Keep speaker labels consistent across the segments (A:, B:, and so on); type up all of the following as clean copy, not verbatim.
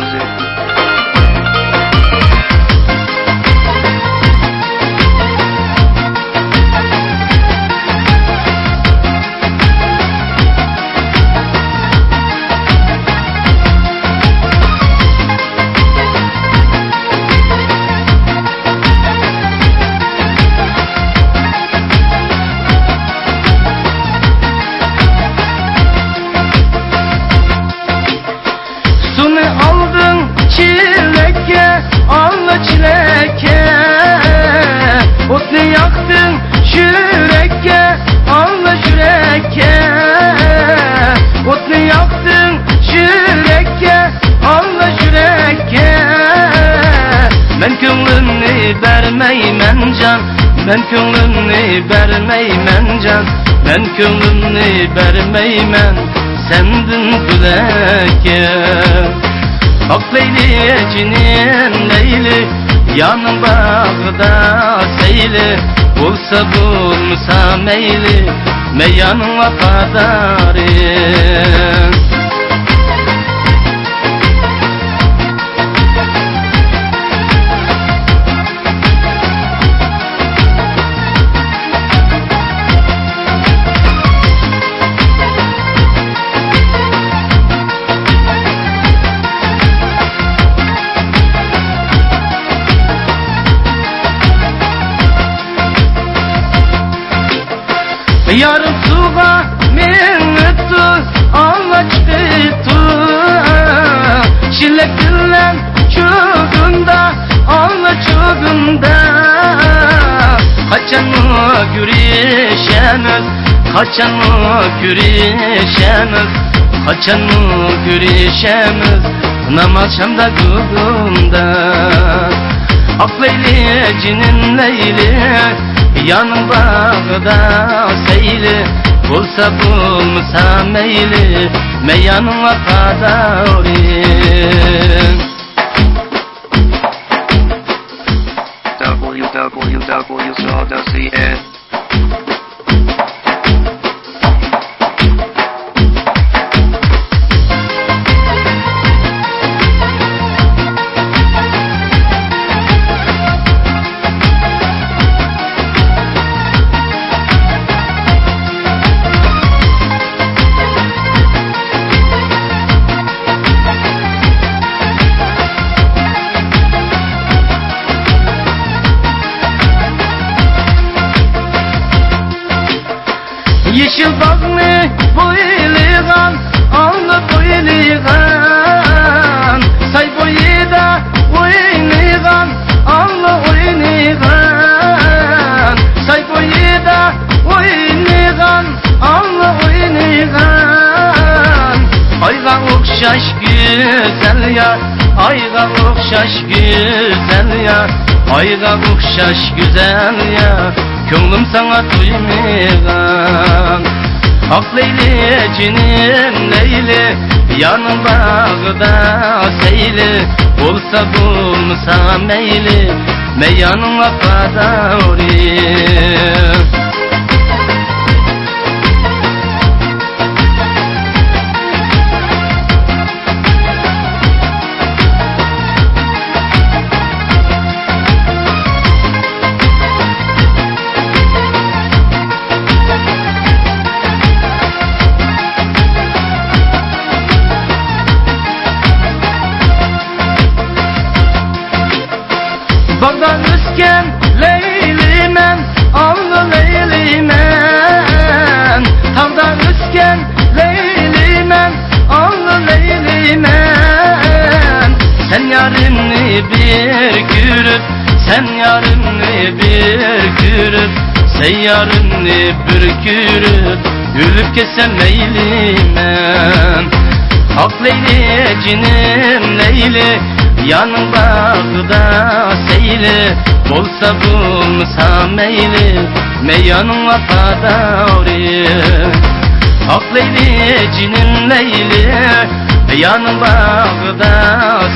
A: music.
B: Çileke, Allah çileke, otunu yaktın şüreke, Allah şüreke, otunu yaktın şüreke, Allah şüreke. Ben könlümni vermeymen can, ben könlümni vermeymen can, ben könlümni vermeymen sendin dileke. Ak Leyli cinin Leyli, yanın bağda seyli, bulsa bulmasa meyli, meyanın vafadarı. Yarım suğa minnetu Allah çıktı, şillek dillen çuğunda Allah çuğunda. Kaçan mı görüşemiz, kaçan mı görüşemiz, kaçan mı görüşemiz, namaz şamda kılında. Ak Leyli cinin Leyli, yanın bağda seyli, bulsa bulmasa meyli, meyanın vafadarı.
A: www.soda.cn
B: Yeşil bağını boyliğan, Allah boyliğan, say boyu da oyniğan, Allah oyniğan, say boyu da oyniğan, Allah oyniğan. Ayga okşaş güzel ya, ayga okşaş güzel ya, ayga okşaş güzel ya, könlüm sana duymaygan. Ak Leyli cinin Leyli, yanın bağda seyli, bulsa bulmasa meyli, meyanın vafadarı. Bağdan üsken Leylimen, Allah Leylimen, tavdan üsken Leylimen, Allah Leylimen. Sen yarını bir görüp, sen yarını bir görüp, sen yarını bir görüp, ölüp kesem Leylimen. Ak Leyli cinin Leyli, yanın bağda seyli, bulsa bulmasa meyli, meyanın vafadarı. Ak Leyli cinin Leyli, yanın bağda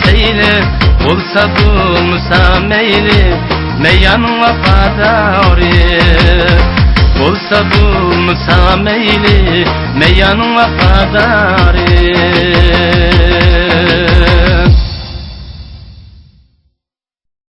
B: seyli, bulsa bulmasa meyli, meyanın vafadarı. Bulsa bulmasa meyli, meyanın vafadarı.